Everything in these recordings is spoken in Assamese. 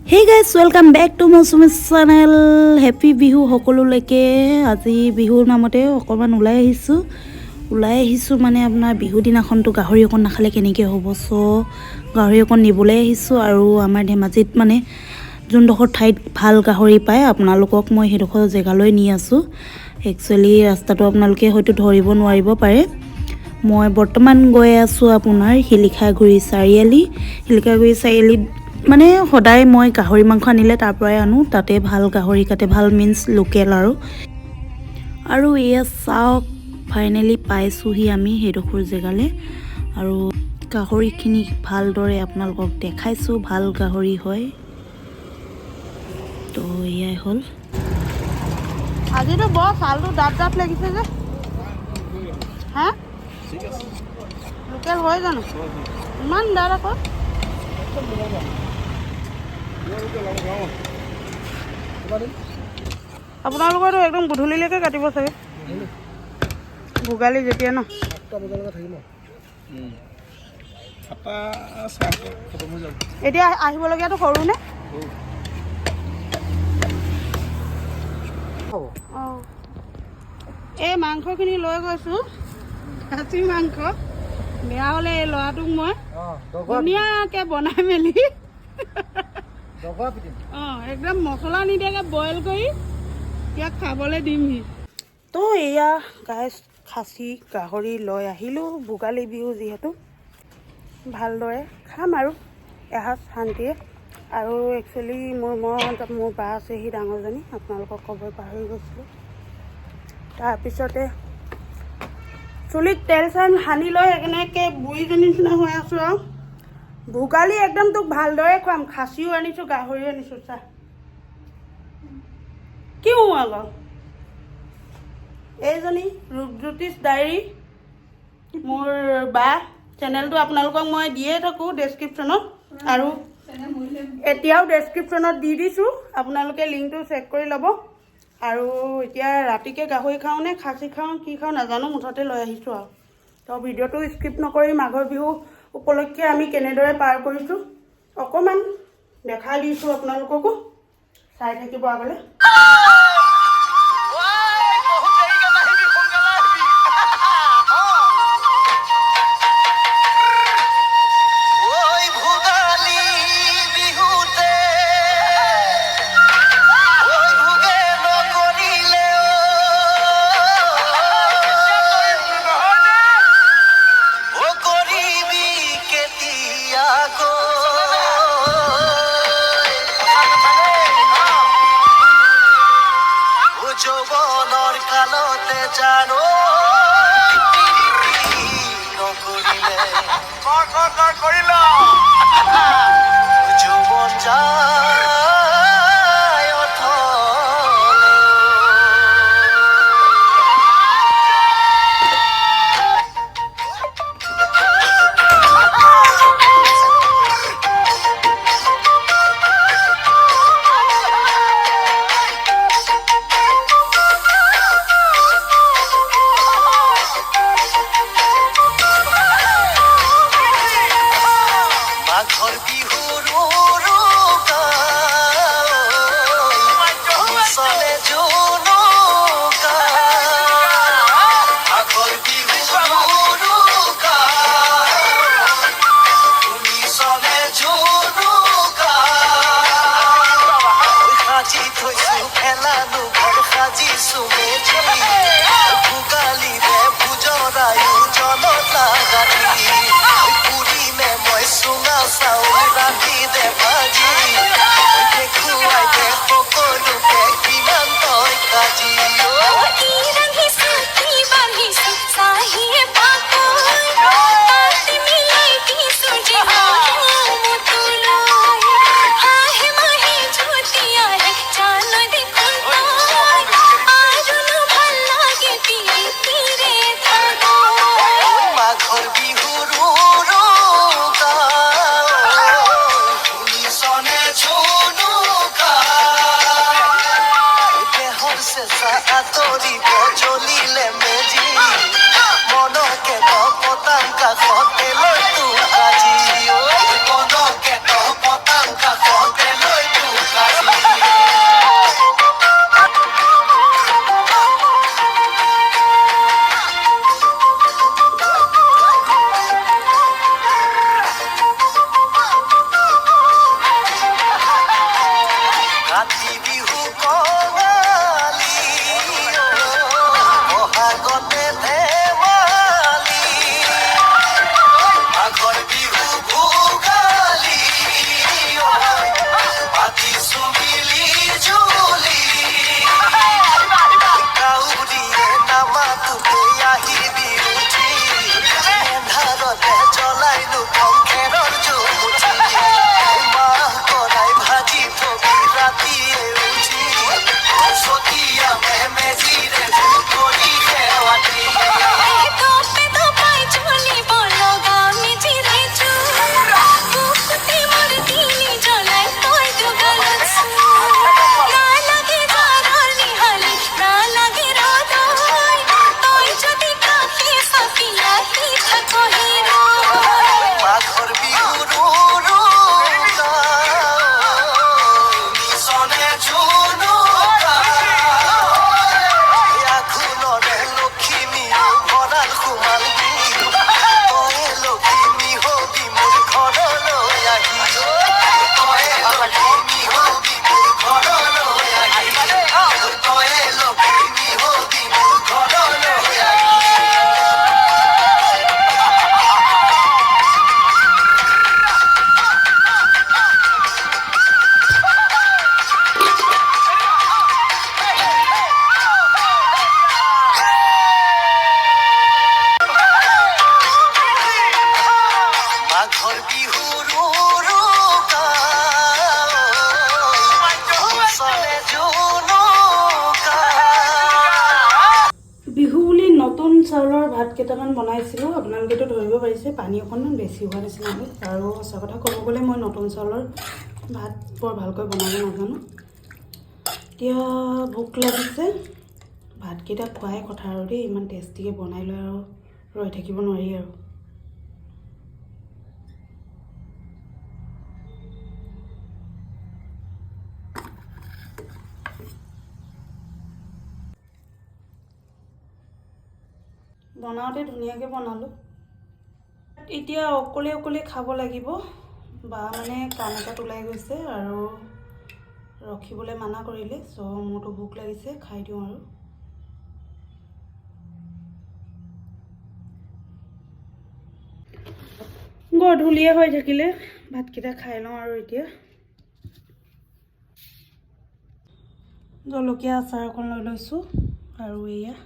Hey guys, welcome back to Mausumi's channel. Happy Bihu সকলোলৈকে আজি বিহুৰ নামতে অকমান ওলাই আহিছো মানে আপোনাৰ বিহু দিনাখনটো গাহৰি অকন নাখালে কেনেকৈ হ'ব সো গাহৰি অকন নিবলৈ আহিছো আৰু আমাৰ ধেমাজিত মানে যোনডোখৰ ঠাইত ভাল গাহৰি পায় আপোনালোকক মই হেডোখৰ জেগালৈ নি আছো একচুয়ালি ৰাস্তাটো আপোনালোকে হয়তো ধৰিব নোৱাৰিব পাৰে মই বৰ্তমান গৈ আছো আপোনাৰ হিলিখাগুৰি চাৰিআলি মানে সদায় মই গাহৰি মাংস আনিলে তাৰ পৰাই আনো তাতে ভাল গাহৰি কাটে ভাল মিন্স লোকেল আৰু এয়া চাওক ফাইনালি পাইছোহি আমি হেডোখৰ জেগালে আৰু গাহৰিখিনি ভালদৰে আপোনালোকক দেখাইছো ভাল গাহৰি হয় তো এয়াই হ'ল আজিতো বৰ চালটো ডাব লাগিছে যে হা লোকেল হয় জানো ইমান ডাব আকৌ আপোনালোকৰতো একদম গধূলিলৈকে কাটিব চাগে ভোগালী যেতিয়া ন এতিয়া আহিবলগীয়াটো সৰু নে এই মাংসখিনি লৈ গৈছোঁ খাচী মাংস বেয়া হ'লে এই ল'ৰাটোক মই ধুনীয়াকৈ বনাই মেলি একদম মছলা নিদিয়াকৈ বইল কৰি ইয়াক খাবলৈ দিমহি তো এয়া গাইছ খাচী গাহৰি লৈ আহিলোঁ ভোগালী বিহু যিহেতু ভালদৰে খাম আৰু এসাঁজ শান্তিয়ে আৰু একচুৱেলি মোৰ বা আছেহি ডাঙৰজনী আপোনালোকক ক'ব পাহৰি গৈছিলোঁ তাৰপিছতে চুলিত তেল চাল সানি লৈ এনেকৈ বুঢ়ীজনী নিচিনা হৈ আছোঁ আৰু ভোগালী একদম তোক ভালদৰে খুৱাম খাচীও আনিছোঁ গাহৰিও আনিছোঁ চা কি আকৌ এইজনী ৰূপজ্যোতিষ ডায়েৰী মোৰ বা চেনেলটো আপোনালোকক মই দিয়ে থাকোঁ ডেছক্ৰিপশ্যনত আৰু এতিয়াও ডেছক্ৰিপশ্যনত দি দিছোঁ আপোনালোকে লিংকটো চেক কৰি ল'ব আৰু এতিয়া ৰাতিকৈ গাহৰি খাওঁ নে খাচী খাওঁ কি খাওঁ নাজানো মুঠতে লৈ আহিছোঁ আৰু তো ভিডিঅ'টো স্কিপ নকৰি মাঘৰ বিহু উপলক্ষে আমি কেনেদৰে পাৰ কৰিছোঁ অকণমান দেখাই দিছোঁ আপোনালোককো চাই থাকিব আগলৈ Son ভাত কেইটামান বনাইছিলোঁ, আপোনালোকেতো ধৰিব পাৰিছে পানী অকণমান বেছি হোৱা নিচিনা হ'ল। আৰু সঁচা কথা ক'ব গ'লে মই নতুন চাউলৰ ভাত বৰ ভালকৈ বনাব নাজানো। এতিয়া ভোক লাগিছে, ভাতকেইটা খোৱাই কথা আৰু দেই, ইমান টেষ্টিকৈ বনাই লৈ আৰু ৰৈ থাকিব নোৱাৰি আৰু। বনাওঁতে ধুনীয়াকৈ বনালোঁ। এতিয়া অকলে অকলে খাব লাগিব, বা মানে কাম এটাত ওলাই গৈছে আৰু ৰখিবলৈ মানা কৰিলে। চ' মোৰতো ভোক লাগিছে, খাই দিওঁ আৰু। গধূলিয়ে হৈ থাকিলে ভাতকেইটা খাই লওঁ আৰু। এতিয়া জলকীয়া আচাৰ অকণ লৈ লৈছোঁ আৰু এয়া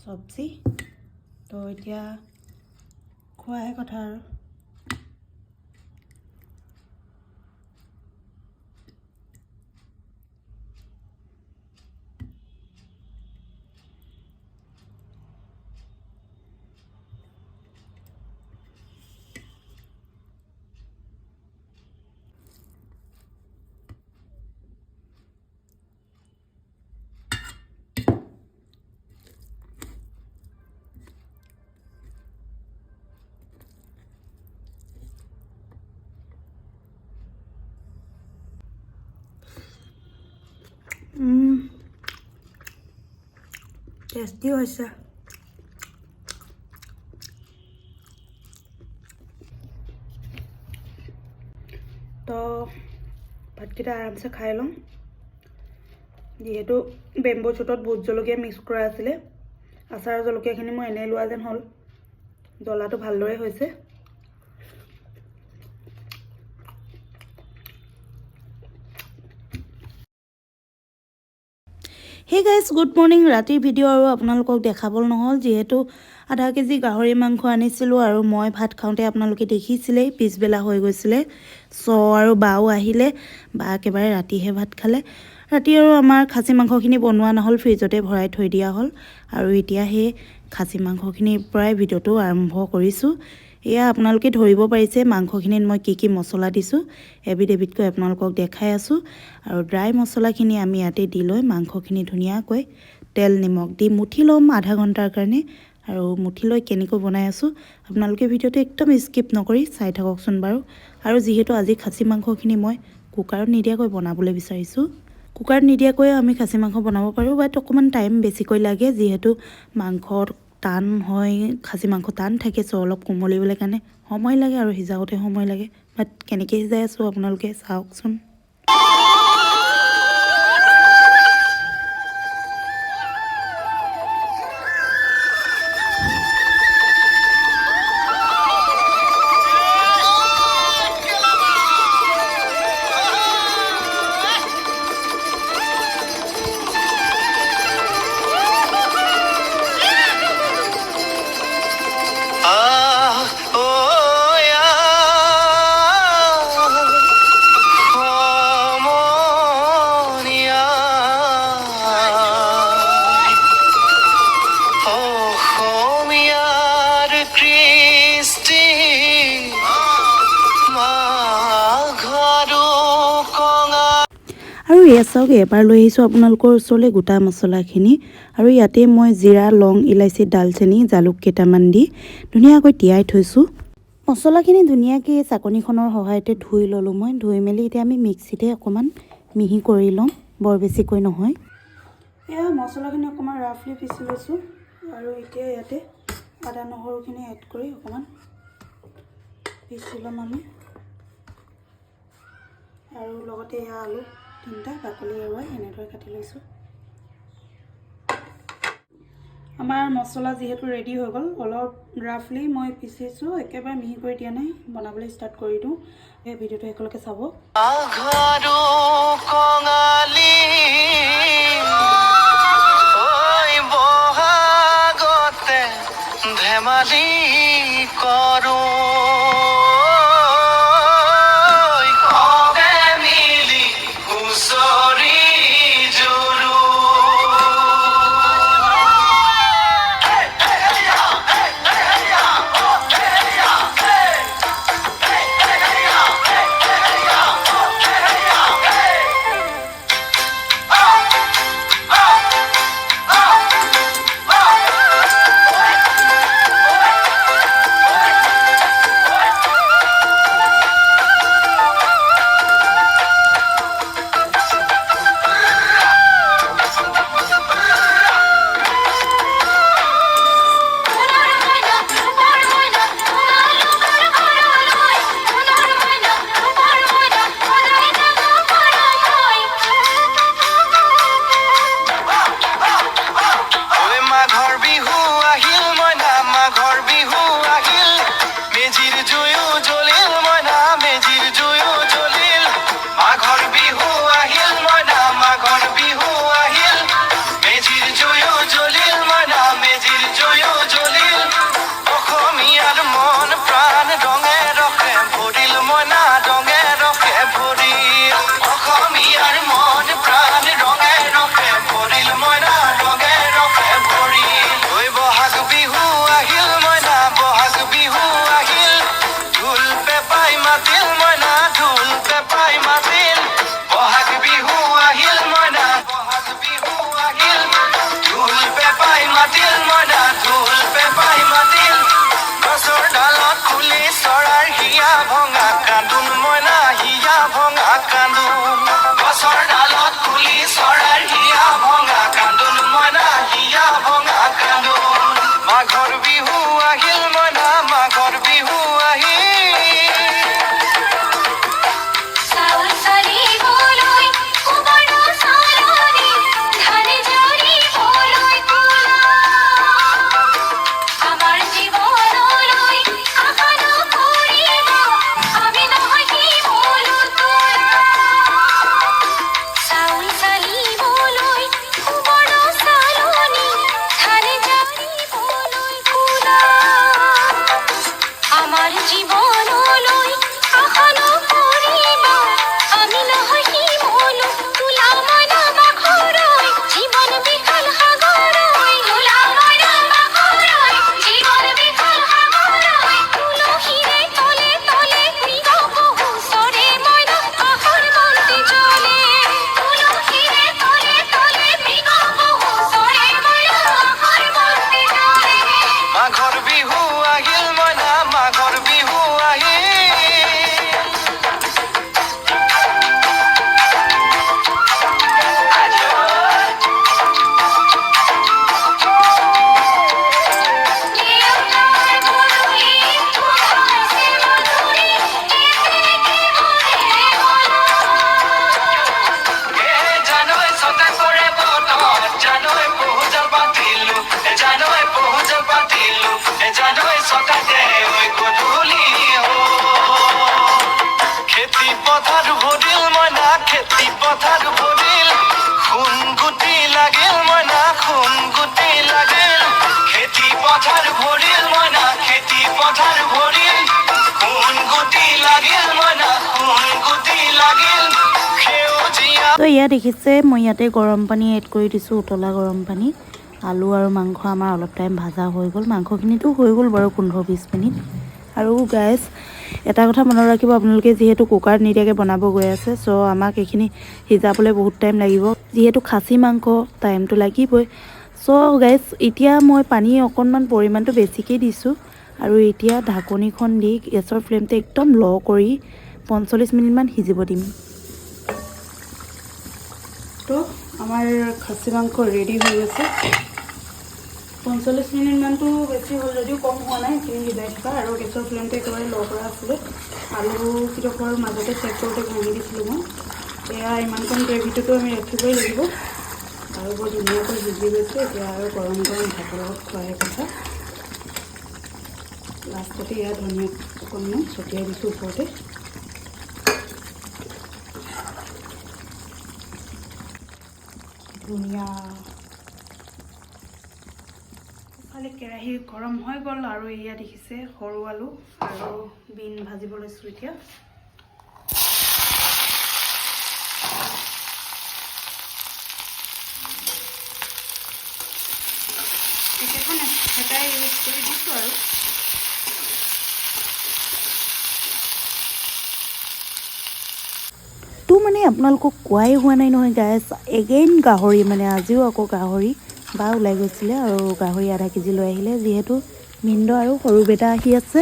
চব্জি। তো এতিয়া খোৱাহে কথা আৰু। টেষ্টি হৈছে। তো ভাতকেইটা আৰামছে খাই লওঁ। যিহেতু বেম্বো চুটত ভোট জলকীয়া মিক্স কৰা আছিলে, আচাৰৰ জলকীয়াখিনি মই এনেই লোৱা যেন হ'ল। জ্বলাটো ভালদৰে হৈছে। Hey guys, good morning. ৰাতিৰ ভিডিঅ' আৰু আপোনালোকক দেখাবলৈ নহ'ল, যিহেতু আধা কেজি গাহৰি মাংস আনিছিলোঁ আৰু মই ভাত খাওঁতে আপোনালোকে দেখিছিলেই পিছবেলা হৈ গৈছিলে। আৰু বাও আহিলে, বা একেবাৰে ৰাতিহে ভাত খালে। ৰাতি আৰু আমাৰ খাচী মাংসখিনি বনোৱা নহ'ল, ফ্ৰিজতে ভৰাই থৈ দিয়া হ'ল। আৰু এতিয়া সেই খাচী মাংসখিনিৰ পৰাই ভিডিঅ'টো আৰম্ভ কৰিছোঁ। এয়া আপোনালোকে ধৰিব পাৰিছে মাংসখিনিত মই কি মছলা দিছোঁ, এবিধ এবিধকৈ আপোনালোকক দেখাই আছোঁ। আৰু ড্ৰাই মছলাখিনি আমি ইয়াতে দি লৈ মাংসখিনি ধুনীয়াকৈ তেল নিমখ দি মুঠি ল'ম আধা ঘণ্টাৰ কাৰণে। আৰু মুঠি লৈ কেনেকৈ বনাই আছোঁ আপোনালোকে ভিডিঅ'টো একদম স্কিপ নকৰি চাই থাককচোন বাৰু। আৰু যিহেতু আজি খাচী মাংসখিনি মই কুকাৰত নিদিয়াকৈ বনাবলৈ বিচাৰিছোঁ, কুকাৰত নিদিয়াকৈও আমি খাচী মাংস বনাব পাৰোঁ, বাট অকণমান টাইম বেছিকৈ লাগে। যিহেতু মাংস টান হয়, খাচী মাংস টান থাকে, চ' অলপ কোমলিবলৈ কাৰণে সময় লাগে আৰু সিজাওঁতে সময় লাগে। বাট কেনেকৈ সিজাই আছোঁ আপোনালোকে চাওকচোন। আৰু এয়া চাওক, এবাৰ লৈ আহিছোঁ আপোনালোকৰ ওচৰলৈ গোটা মছলাখিনি। আৰু ইয়াতে মই জিৰা, লং, ইলাচি, ডালচেনি, জালুক কেইটামান দি ধুনীয়াকৈ তিয়াই থৈছোঁ। মছলাখিনি ধুনীয়াকৈ চাকনিখনৰ সহায়তে ধুই ল'লোঁ মই। ধুই মেলি এতিয়া আমি মিক্সিতে অকণমান মিহি কৰি ল'ম, বৰ বেছিকৈ নহয়। এয়া মছলাখিনি অকণমান ৰাফলি পিচি লৈছোঁ। আৰু এতিয়া ইয়াতে আদা নহৰুখিনি এড কৰি অকণমান পিচি ল'ম আমি। আৰু লগতে এয়া আলু 3টা বাকলি এৰুৱাই এনেদৰে কাটি লৈছোঁ। আমাৰ মছলা যিহেতু ৰেডি হৈ গ'ল, অলপ ৰাফলি মই পিচিছোঁ, একেবাৰে মিহি কৰি দিয়া নাই। বনাবলৈ ষ্টাৰ্ট কৰি দিওঁ। এই ভিডিঅ'টো একেলগে চাব। ধেমালি কৰোঁ বিহু আহিল মইনা মাঘৰ বিহু আহিল চাউল চালিবলৈ কুমাৰ চালনি ধান জাৰিবলৈ কোলা আমাৰ জীৱনলৈ আশা নকৰিব আমি নহয় শিমলু তোলা চাউল চালিবলৈ কুমাৰ চালনি ধান জাৰিবলৈ কোলা আমাৰ জীৱনলৈ আশা নকৰিব আমি নহয় শিমলু তোলা মনা মাখৰৈ জীৱন বিশাল সাগৰৈ তোলা মনা মাখৰৈ জীৱন বিশাল সাগৰৈ তুলসীৰে তলে তলে মৃগ পহু চৰে মইনা আশাৰ বন্তি জ্বলে তুলসীৰে তলে তলে মৃগ পহু চৰে মইনা আশাৰ বন্তি জ্বলে মাঘৰ বিহু আহিল মইনা মাঘৰ বিহু আহিল দেউতাৰ গৰুৱে পঠাইছে মধুৰি এতেকে মৰে গলা জানৈ ছটা কৰে বতৰ জানৈ পহুজা পাতিলো জানৈ পহুজা পাতিলো জানৈ ছটাতে ঐ গধূলি খেতি পথাৰ ভৰিল মইনা খেতি পথাৰ ভৰিল খুন গুটি লাগিল মইনা খুন গুটি লাগিল খেতি পথাৰ ভৰিল মইনা খেতি পথাৰ ভৰিল খুন গুটি লাগিল মইনা খুন গুটি লাগিল সেউজীয়া তো এয়া দেখিছে মই ইয়াতে গৰম পানী এড কৰি দিছোঁ উতলা গৰম পানী আলু আৰু মাংস আমাৰ অলপ টাইম ভাজা হৈ গ'ল মাংসখিনিতো হৈ গ'ল বাৰু 15-20 মিনিট আৰু গাইজ এটা কথা মনত ৰাখিব আপোনালোকে যিহেতু কুকাৰত নিদিয়াকৈ বনাব গৈ আছে চ' আমাক এইখিনি সিজাবলৈ বহুত টাইম লাগিব যিহেতু খাচী মাংস টাইমটো লাগিবই চ' গাইজ এতিয়া মই পানী অকণমান পৰিমাণটো বেছিকৈ দিছোঁ আৰু এতিয়া ঢাকনিখন দি গেছৰ ফ্লেমটো একদম ল' কৰি 45 মিনিটমান সিজিব দিম তো আমাৰ খাচী মাংস ৰেডি হৈ গৈছে 45 মিনিটমানটো বেছি হ'ল যদিও কম হোৱা নাই সেইখিনি সিজাই থকা আৰু গেছৰ ফ্লেমটো একেবাৰে ল' কৰা আছিলে আলুকেইডোখৰ মাজতে চেক কৰোঁতে ভাঙি দিছিলোঁ মই এয়া ইমানকণ গ্ৰেভিটোতো আমি ৰাখিবই লাগিব আৰু বৰ ধুনীয়াকৈ সিজি গৈছে এতিয়া আৰু গৰম গৰম ভাতৰ লগত খোৱাহে কথা লাষ্টতে এয়া ধনিয়া অকণমান ছটিয়াই দিছোঁ ওপৰতে ধুনীয়া খালি কেৰাহী গৰম হৈ গ'ল আৰু এয়া দেখিছে সৰু আলু আৰু বিন ভাজিব লৈছোঁ এতিয়া একেখন হেতাই ইউজ কৰি দিছোঁ আৰু তো মানে আপোনালোকক কোৱাই হোৱা নাই নহয় গাইজ এগেইন গাহৰি মানে আজিও আকৌ গাহৰি বা ওলাই গৈছিলে আৰু গাহৰি আধা কেজি লৈ আহিলে যিহেতু মিন্দ আৰু সৰু বেটা আহি আছে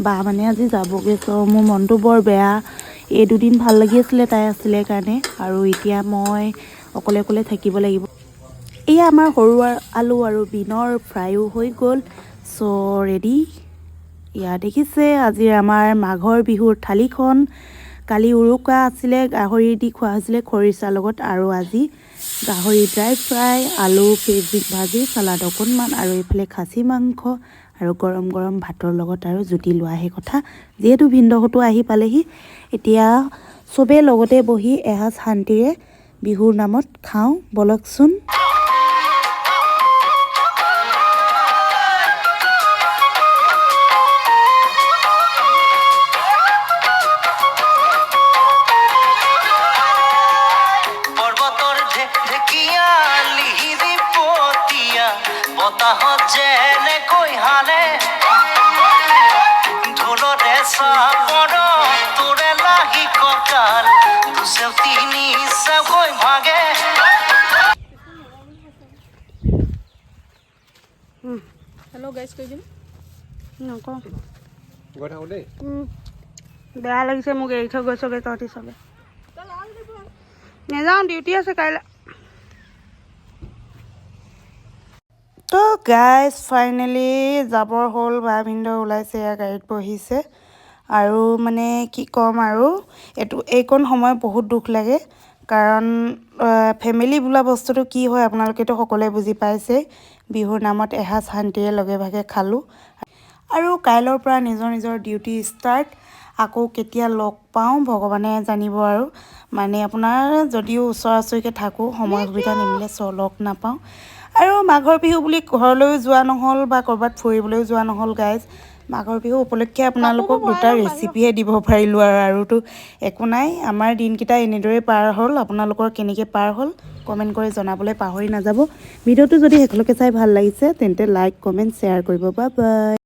বা মানে আজি যাবগৈ চ' মোৰ মনটো বৰ বেয়া এই দুদিন ভাল লাগি আছিলে তাই আছিলে কাৰণে আৰু এতিয়া মই অকলে অকলে থাকিব লাগিব এয়া আমাৰ সৰু আলু আৰু বিনৰ ফ্ৰাইও হৈ গ'ল চ' ৰেডি ইয়াত দেখিছে আজি আমাৰ মাঘৰ বিহুৰ থালিখন কালি উৰুকা আছিলে গাহৰি দি খোৱা হৈছিলে খৰিচাৰ লগত আৰু আজি গাহৰি ড্ৰাই ফ্ৰাই আলু ভাজি চালাড অকণমান আৰু এইফালে খাচী মাংস আৰু গৰম গৰম ভাতৰ লগত আৰু জুতি লোৱাহে কথা যিহেতু ভিনদেউহঁতো আহি পালেহি এতিয়া চবেই লগতে বহি এসাঁজ শান্তিৰে বিহুৰ নামত খাওঁ বলকচোন পৰ্বতৰ ঢেকীয়া লিহিৰি পতীয়া বতাহত যেনেকৈ হালে ঢোলৰে চাপৰ তোৰে লাগি কঁকাল দুচেও তিনি চেওকৈ ভাগে হেল্ল' গাইজ কৈ দিম নকওঁ গৈ থাকোঁ দেই বেয়া লাগিছে মোক এৰি থৈ গৈছগৈ তহঁতি চবে নাযাওঁ ডিউটি আছে কাইলৈ তো গাইজ ফাইনেলি যাবৰ হ'ল বা ভিনদেউ ওলাইছে এয়া গাড়ীত বহিছে আৰু মানে কি ক'ম আৰু এইকণ সময় বহুত দুখ লাগে কাৰণ ফেমিলি বোলা বস্তুটো কি হয় আপোনালোকেতো সকলোৱে বুজি পাইছে বিহুৰ নামত এসাঁজ শান্তিৰে লগে ভাগে খালোঁ আৰু কাইলৈৰ পৰা নিজৰ নিজৰ ডিউটি ষ্টাৰ্ট আকৌ কেতিয়া লগ পাওঁ ভগৱানে জানিব আৰু মানে আপোনাৰ যদিও ওচৰা ওচৰিকৈ থাকোঁ সময় সুবিধা নিমিলে লগ নাপাওঁ আৰু মাঘৰ বিহু বুলি ঘৰলৈও যোৱা নহ'ল বা ক'ৰবাত ফুৰিবলৈও যোৱা নহ'ল গাইজ মাঘৰ বিহু উপলক্ষে আপোনালোকক দুটা ৰেচিপিহে দিব পাৰিলোঁ আৰুতো একো নাই আমাৰ দিনকেইটা এনেদৰেই পাৰ হ'ল আপোনালোকৰ কেনেকৈ পাৰ হ'ল কমেণ্ট কৰি জনাবলৈ পাহৰি নাযাব ভিডিঅ'টো যদি শেষলৈকে চাই ভাল লাগিছে তেন্তে লাইক কমেণ্ট শ্বেয়াৰ কৰিব বাই বাই